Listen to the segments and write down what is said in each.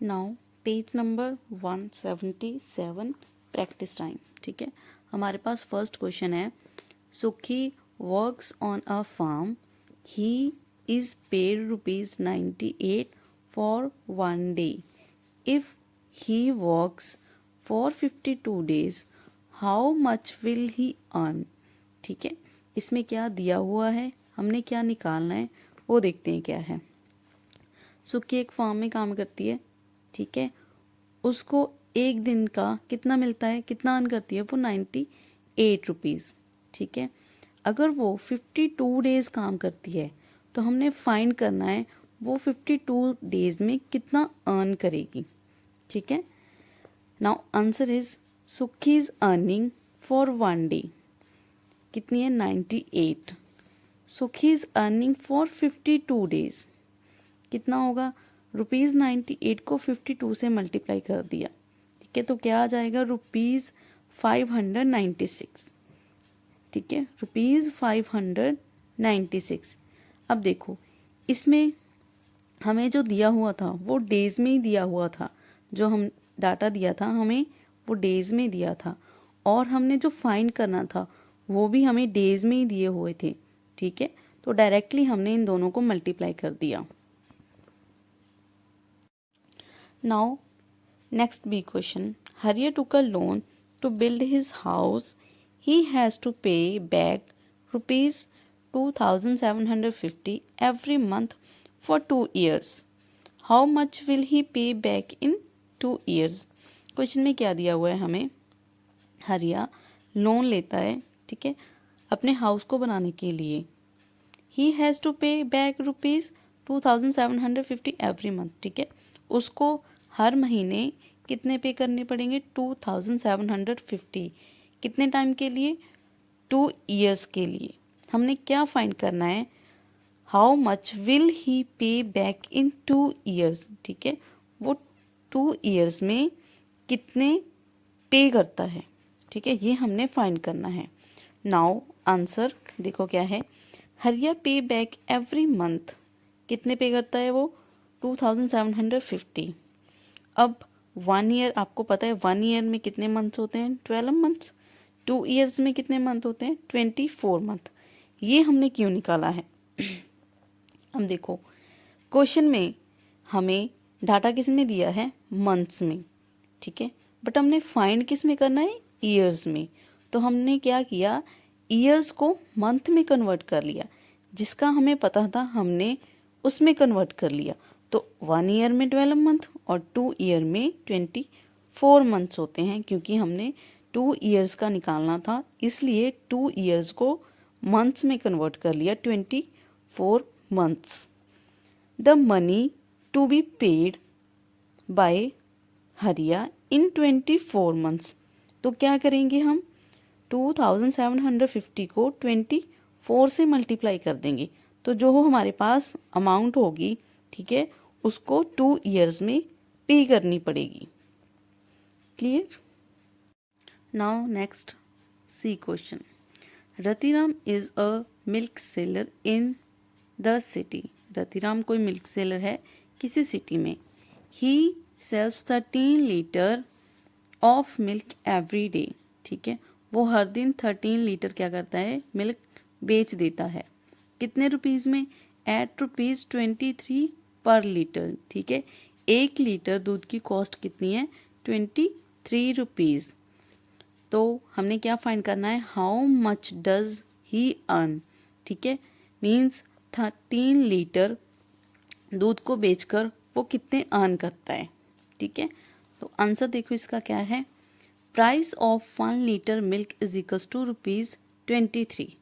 Now page number 177 practice time. ठीक है, हमारे पास फर्स्ट क्वेश्चन है, Sukhi works on a farm, he is paid ₹98 for 1 day। If he works for 52 days, how much will he earn. ठीक है, इसमें क्या दिया हुआ है, हमने क्या निकालना है वो देखते हैं क्या है। सुखी एक फार्म में काम करती है, ठीक है, उसको एक दिन का कितना मिलता है, कितना अर्न करती है वो 98 रुपीज़। ठीक है, अगर वो 52 डेज काम करती है तो हमने फाइंड करना है वो 52 डेज में कितना अर्न करेगी। ठीक है, नाउ आंसर इज सुखी इज अर्निंग फॉर 1 day कितनी है 98। सुखी इज अर्निंग फॉर 52 डेज कितना होगा, ₹98 को 52 से मल्टीप्लाई कर दिया। ठीक है, तो क्या आ जाएगा ₹596। ठीक है, ₹596। अब देखो इसमें हमें जो दिया हुआ था वो डेज में ही दिया हुआ था, जो हम डाटा दिया था हमें वो डेज में दिया था, और हमने जो फाइंड करना था वो भी हमें डेज में ही दिए हुए थे। ठीक है, तो डायरेक्टली हमने इन दोनों को मल्टीप्लाई कर दिया। Now, next B question. Harrier took a loan to build his house. He has to pay back rupees 2,750 every month for 2 years. How much will he pay back in 2 years? Question में क्या दिया हुआ है हमें, हरिया loan लेता है, ठीक है, अपने हाउस को बनाने के लिए। He has to pay back rupees 2,750 every month। ठीक है, उसको हर महीने कितने पे करने पड़ेंगे 2,750। कितने टाइम के लिए, 2 years के लिए। हमने क्या फाइंड करना है, हाउ मच विल ही पे बैक इन 2 years। ठीक है, वो 2 years में कितने पे करता है। ठीक है, ये हमने फाइंड करना है। नाउ आंसर देखो क्या है, हरिया पे बैक एवरी मंथ कितने पे करता है वो 2,750। अब 1 ईयर आपको पता है 1 ईयर में कितने मंथ्स होते हैं 12 मंथ्स। 2 ईयर्स में कितने मंथ होते हैं 24 मंथ। ये हमने क्यों निकाला है अब देखो क्वेश्चन में हमें डाटा किस में दिया है, मंथ्स में। ठीक है, बट हमने फाइंड किस में करना है, ईयर्स में। तो हमने क्या किया, ईयर्स को मंथ में कन्वर्ट कर लिया, जिसका हमें पता था हमने उसमें कन्वर्ट कर लिया। तो 1 ईयर में 12 मंथ और 2 ईयर में 24 मंथ्स होते हैं, क्योंकि हमने 2 ईयर्स का निकालना था, इसलिए 2 ईयर्स को मंथ्स में कन्वर्ट कर लिया, 24 months. The money to be paid by Hariya in 24 months. तो क्या करेंगे हम, 2,750 को 24 से मल्टीप्लाई कर देंगे, तो जो हमारे पास अमाउंट होगी, ठीक है, उसको 2 ईयर्स में पे करनी पड़ेगी। Clear. Now next C question. Ratiram is a milk seller in the city. Ratiram कोई मिल्क सेलर है किसी सिटी में। He sells 13 litre of milk every day. ठीक है, वो हर दिन 13 लीटर क्या करता है, मिल्क बेच देता है। कितने रुपीज़ में, एट ₹23 पर लीटर। ठीक है, 1 लीटर दूध की कॉस्ट कितनी है 23 रुपीज़। तो हमने क्या फाइंड करना है, how much does he earn. ठीक है, मीन्स 13 लीटर दूध को बेचकर वो कितने अर्न करता है। ठीक है, तो आंसर देखो इसका क्या है, price of 1 litre milk is equals to ₹23।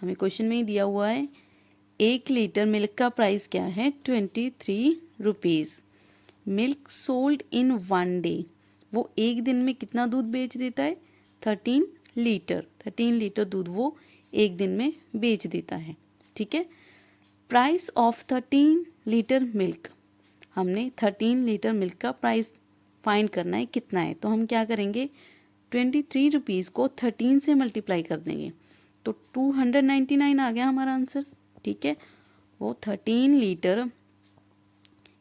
हमें क्वेश्चन में ही दिया हुआ है 1 लीटर मिल्क का प्राइस क्या है 23 rupees. Milk sold in 1 day, वो एक दिन में कितना दूध बेच देता है 13 लीटर। 13 लीटर दूध वो एक दिन में बेच देता है। ठीक है, प्राइस ऑफ 13 लीटर मिल्क, हमने 13 लीटर मिल्क का प्राइस फाइंड करना है कितना है। तो हम क्या करेंगे, 23 रुपीज़ को 13 से मल्टीप्लाई कर देंगे, तो 299 आ गया हमारा आंसर। ठीक है, वो 13 लीटर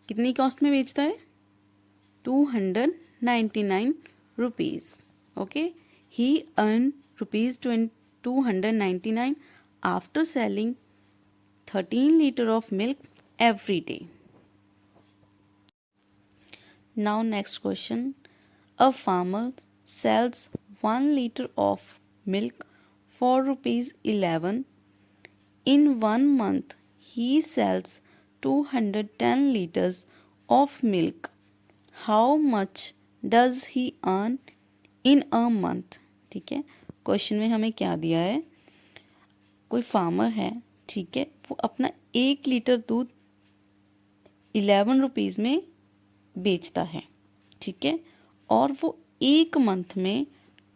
कितनी कॉस्ट में बेचता है 299 rupees. Okay, he earned rupees 299 after selling 13 liter of milk every day. Now next question. A farmer sells 1 liter of milk for rupees 11. In 1 month he sells 210 liters of milk. How much does he earn in a month? ठीक है, question में हमें क्या दिया है, कोई farmer है, ठीक है, वो अपना 1 लीटर दूध 11 रुपीज़ में बेचता है, ठीक है, और वो 1 मंथ में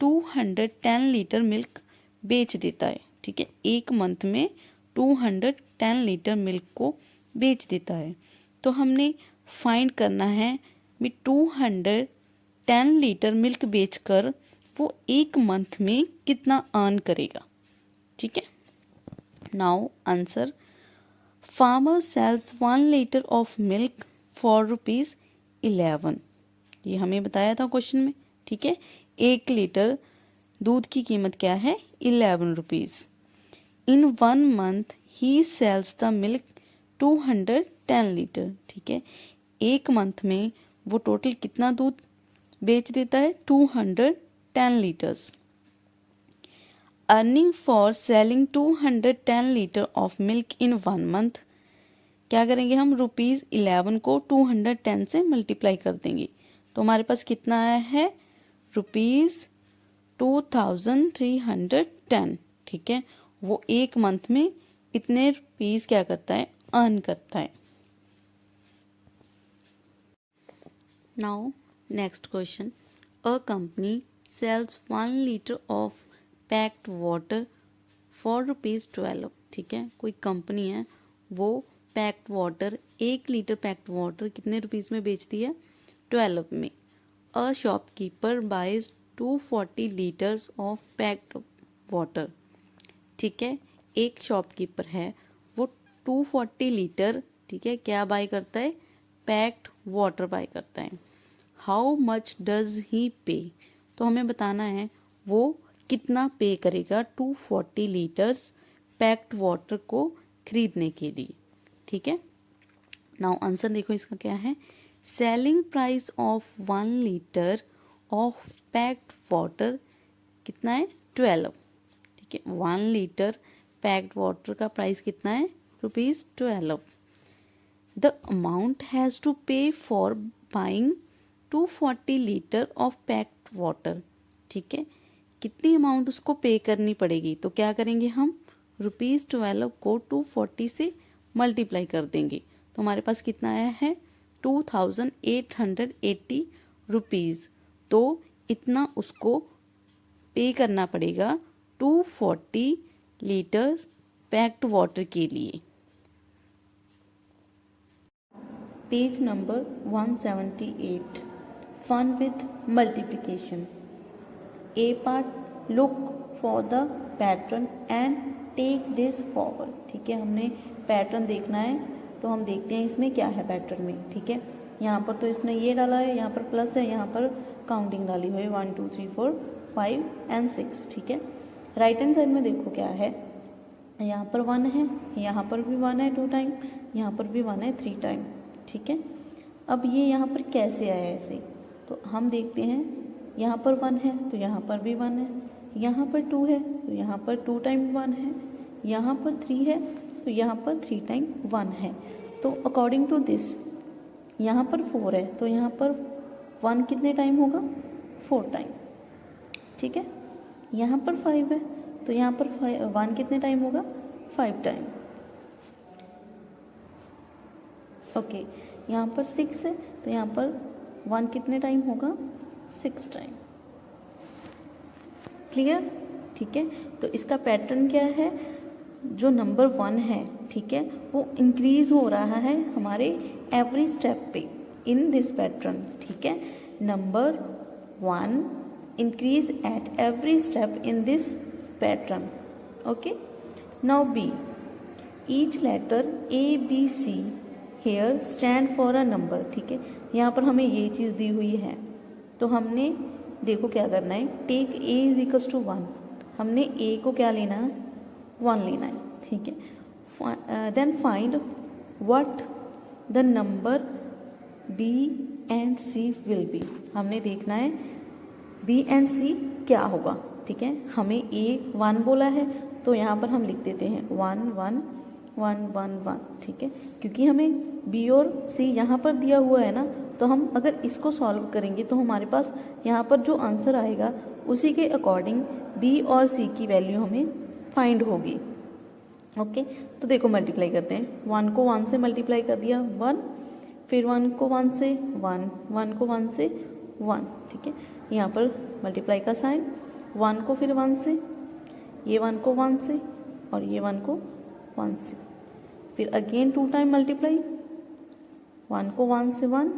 210 लीटर मिल्क बेच देता है, ठीक है, 1 मंथ में 210 लीटर मिल्क को बेच देता है। तो हमने फाइंड करना है भी 210 लीटर मिल्क बेचकर वो 1 मंथ में कितना अर्न करेगा, ठीक है। Now answer, farmer sells 1 litre of milk for rupees 11। ये हमें बताया था क्वेश्चन में, ठीक है, 1 लीटर दूध की कीमत क्या है, 11 rupees. In 1 month he sells the milk 210 litre, ठीक है, 1 मंथ में वो टोटल कितना दूध बेच देता है, 210 litres. Earning for selling 210 litre of milk in 1 month, क्या करेंगे हम, रुपीज़ 11 को 210 से मल्टीप्लाई कर देंगे, तो हमारे पास कितना आया है, रुपीज़ 2310, ठीक है, वो 1 मंथ में इतने रुपीज़ क्या करता है, अर्न करता है। Now next question, a company sells 1 litre of packed water for rupees 12, ठीक है, कोई कंपनी है वो packed water 1 litre packed water कितने रुपीज़ में बेचती है, 12 में। A shopkeeper buys 240 litres of packed water, ठीक है, एक शॉपकीपर है वो 240 लीटर, ठीक है, क्या बाय करता है, पैक्ड वाटर बाय करता है। हाउ मच डज ही पे, तो हमें बताना है वो कितना पे करेगा 240 लीटर्स पैक्ड वाटर को खरीदने के लिए, ठीक है। नाउ आंसर देखो इसका क्या है, selling price of 1 litre of packed water कितना है, 12, ठीक है, 1 लीटर पैक्ड वाटर का प्राइस कितना है, rupees 12। The amount has to pay for buying 240 litre of packed water, ठीक है, कितनी अमाउंट उसको पे करनी पड़ेगी, तो क्या करेंगे हम, रुपीज़ 12 को 240 से मल्टीप्लाई कर देंगे, तो हमारे पास कितना आया है, 2880 रुपीज़। तो इतना उसको पे करना पड़ेगा 240 लीटर्स पैक्ड वाटर के लिए। Page number 178, fun with multiplication. A part, look for the pattern and take this forward, ठीक है, हमने पैटर्न देखना है, तो हम देखते हैं इसमें क्या है पैटर्न में, ठीक है, यहाँ पर तो इसने ये डाला है, यहाँ पर प्लस है, यहाँ पर काउंटिंग डाली हुई है 1 2 3 4 5 एंड 6, ठीक है। राइट हैंड साइड में देखो क्या है, यहाँ पर 1 है, यहाँ पर भी 1 है 2 टाइम, यहाँ पर भी 1 है 3 टाइम, ठीक है। अब ये यहाँ पर कैसे आया ऐसे, तो हम देखते हैं, यहाँ पर 1 है तो यहाँ पर भी 1 है, यहाँ पर 2 है तो यहाँ पर 2 टाइम 1 है, यहाँ पर 3 है तो यहाँ पर 3 टाइम 1 है। तो अकॉर्डिंग टू दिस यहाँ पर 4 है तो यहाँ पर 1 कितने टाइम होगा, 4 टाइम, ठीक है। यहाँ पर 5 है तो यहाँ पर 1 कितने टाइम होगा, 5 टाइम, ओके। यहाँ पर 6 है तो यहाँ पर 1 कितने टाइम होगा, 6 टाइम, क्लियर, ठीक है। तो इसका पैटर्न क्या है, जो नंबर 1 है, ठीक है, वो इंक्रीज हो रहा है हमारे एवरी स्टेप पे इन दिस पैटर्न, ठीक है। Number 1 increase at every step in this pattern, okay. Now B, each letter A B C here stand for a number, ठीक है। यहाँ पर हमें ये चीज़ दी हुई है, तो हमने देखो क्या करना है, take A is equals to 1, हमने ए को क्या लेना है, 1 लेना है, ठीक है। Then find what the number B and C will be, हमने देखना है बी एंड सी क्या होगा, ठीक है। हमें ए 1 बोला है, तो यहाँ पर हम लिख देते हैं 1 1 1 1 1, ठीक है। क्योंकि हमें बी और सी यहाँ पर दिया हुआ है ना, तो हम अगर इसको सॉल्व करेंगे तो हमारे पास यहाँ पर जो आंसर आएगा उसी के अकॉर्डिंग बी और सी की वैल्यू हमें फाइंड होगी। ओके, तो देखो मल्टीप्लाई करते हैं, 1 को 1 से मल्टीप्लाई कर दिया 1, फिर 1 को 1 से 1, 1 को 1 से 1, ठीक है। यहाँ पर मल्टीप्लाई का साइन, 1 को फिर 1 से, ये 1 को 1 से और ये 1 को 1 से, फिर अगेन 2 टाइम मल्टीप्लाई, 1 को 1 से 1,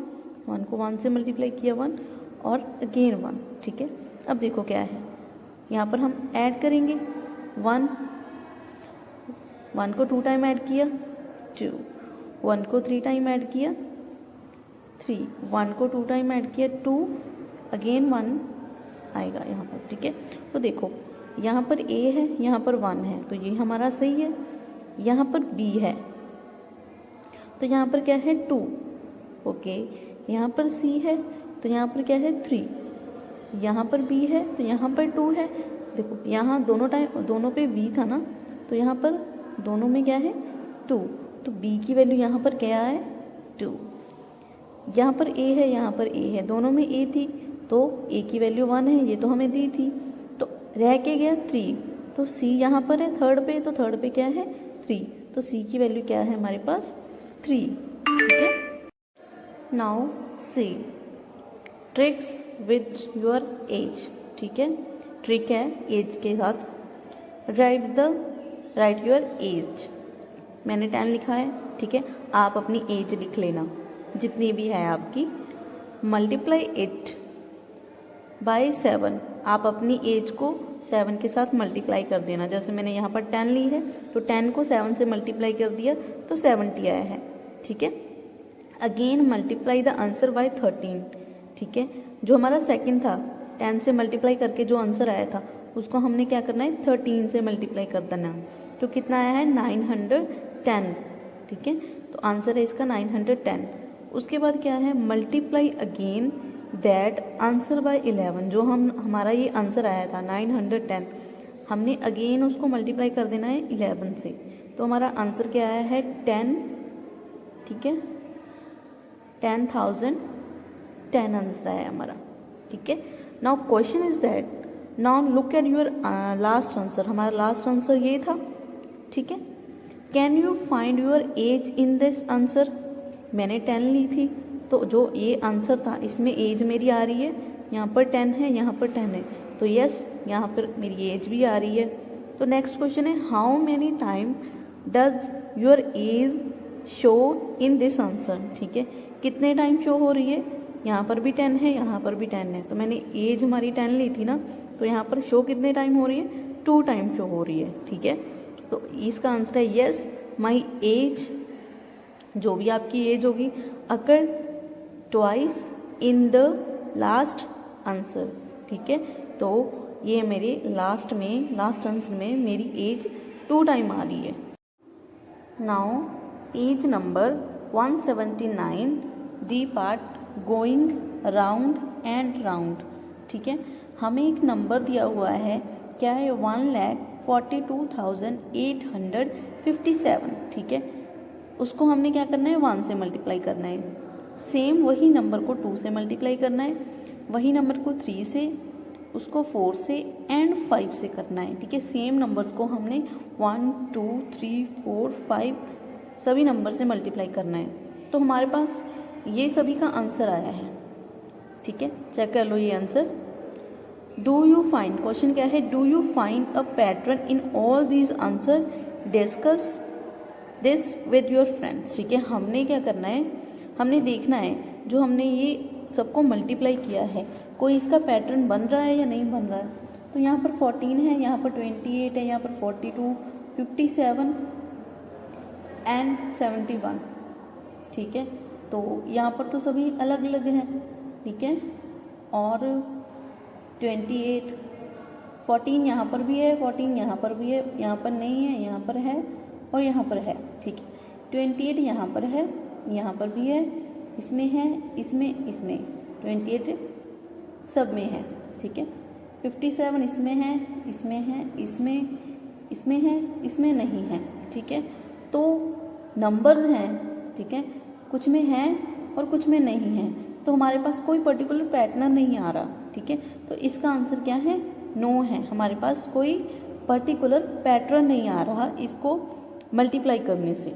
1 को 1 से मल्टीप्लाई किया 1 और अगेन 1, ठीक है। अब देखो क्या है, यहाँ पर हम ऐड करेंगे 1 को 2 टाइम ऐड किया 2, 1 को 3 टाइम ऐड किया 3, 1 को 2 टाइम ऐड किया 2, अगेन 1 आएगा यहाँ पर, ठीक है। तो देखो यहाँ पर a है, यहाँ पर 1 है, तो ये हमारा सही है। यहाँ पर b है, तो यहाँ पर क्या है 2, ओके। यहाँ पर c है, तो यहाँ पर क्या है 3, यहाँ पर b है, तो यहाँ पर 2 है। देखो यहाँ दोनों पे b था ना, तो यहाँ पर दोनों में क्या है 2, तो b की वैल्यू यहाँ पर क्या है 2। यहाँ पर a है, यहाँ पर a है, दोनों में a थी, तो a की वैल्यू 1 है, ये तो हमें दी थी, तो रह के गया 3, तो c यहाँ पर है थर्ड पे, तो थर्ड पे क्या है 3, तो c की वैल्यू क्या है हमारे पास 3, ठीक है। Now see tricks with your age, ठीक है, ट्रिक है एज के साथ। राइट योर एज, मैंने 10 लिखा है, ठीक है, आप अपनी एज लिख लेना जितनी भी है आपकी। मल्टीप्लाई इट बाय 7, आप अपनी एज को 7 के साथ मल्टीप्लाई कर देना। जैसे मैंने यहाँ पर 10 ली है, तो 10 को 7 से मल्टीप्लाई कर दिया तो 70 आया है, ठीक है। Again multiply the answer by 13, ठीक है। जो हमारा सेकंड था, 10 से मल्टीप्लाई करके जो आंसर आया था उसको हमने क्या करना है 13 से मल्टीप्लाई कर देना, तो कितना आया है 910, ठीक है। तो आंसर है इसका 910। उसके बाद क्या है, multiply again that answer by 11, जो हमारा ये आंसर आया था 910, हमने अगेन उसको मल्टीप्लाई कर देना है 11 से, तो हमारा आंसर क्या आया है 10, ठीक है, 10,010 आंसर आया हमारा, ठीक है। Now question is that, now look at your last answer, हमारा लास्ट आंसर ये था, ठीक है। Can you find your age in this answer, मैंने 10 ली थी, तो जो ये आंसर था इसमें एज मेरी आ रही है, यहाँ पर 10 है, यहाँ पर 10 है, तो यस यहाँ पर मेरी एज भी आ रही है। तो नेक्स्ट क्वेश्चन है, how many time does your age show in this answer, ठीक है, कितने टाइम शो हो रही है, यहाँ पर भी 10 है, यहाँ पर भी 10 है, तो मैंने एज हमारी 10 ली थी ना, तो यहाँ पर शो कितने टाइम हो रही है 2 टाइम शो हो रही है, ठीक है। तो इसका आंसर है यस माई एज, जो भी आपकी एज होगी, occur twice in the last answer, ठीक है। तो ये मेरे लास्ट आंसर में मेरी एज 2 टाइम आ रही है। Now page number 179, D part going round and round, ठीक है। हमें एक नंबर दिया हुआ है, क्या है 1,42,857, ठीक है। उसको हमने क्या करना है 1 से मल्टीप्लाई करना है, सेम वही नंबर को 2 से मल्टीप्लाई करना है, वही नंबर को 3 से, उसको 4 से एंड 5 से करना है, ठीक है। सेम नंबर्स को हमने 1 2 3 4 5 सभी नंबर से मल्टीप्लाई करना है, तो हमारे पास ये सभी का आंसर आया है, ठीक है। चेक कर लो ये answer. Do you find, question क्या है, do you find a pattern in all these answer, discuss this with your friends, ठीक है। हमने क्या करना है, हमने देखना है जो हमने ये सबको मल्टीप्लाई किया है कोई इसका पैटर्न बन रहा है या नहीं बन रहा है। तो यहाँ पर 14 है, यहाँ पर 28 है, यहाँ पर 42, 57 एंड 71, ठीक है। तो यहाँ पर तो सभी अलग अलग हैं, ठीक है। और 28, 14 यहाँ पर भी है, 14 यहाँ पर भी है, यहाँ पर नहीं है, यहाँ पर है और यहाँ पर है, ठीक है। 28 यहाँ पर है, यहाँ पर भी है, इसमें है, इसमें 28 सब में है, ठीक है। 57 इसमें है, इसमें है, इसमें है, इसमें नहीं है, ठीक है। तो नंबर्स हैं, ठीक है, कुछ में है और कुछ में नहीं है, तो हमारे पास कोई पर्टिकुलर पैटर्न नहीं आ रहा, ठीक है। तो इसका आंसर क्या है? नो है। हमारे पास कोई पर्टिकुलर पैटर्न नहीं आ रहा इसको मल्टीप्लाई करने से।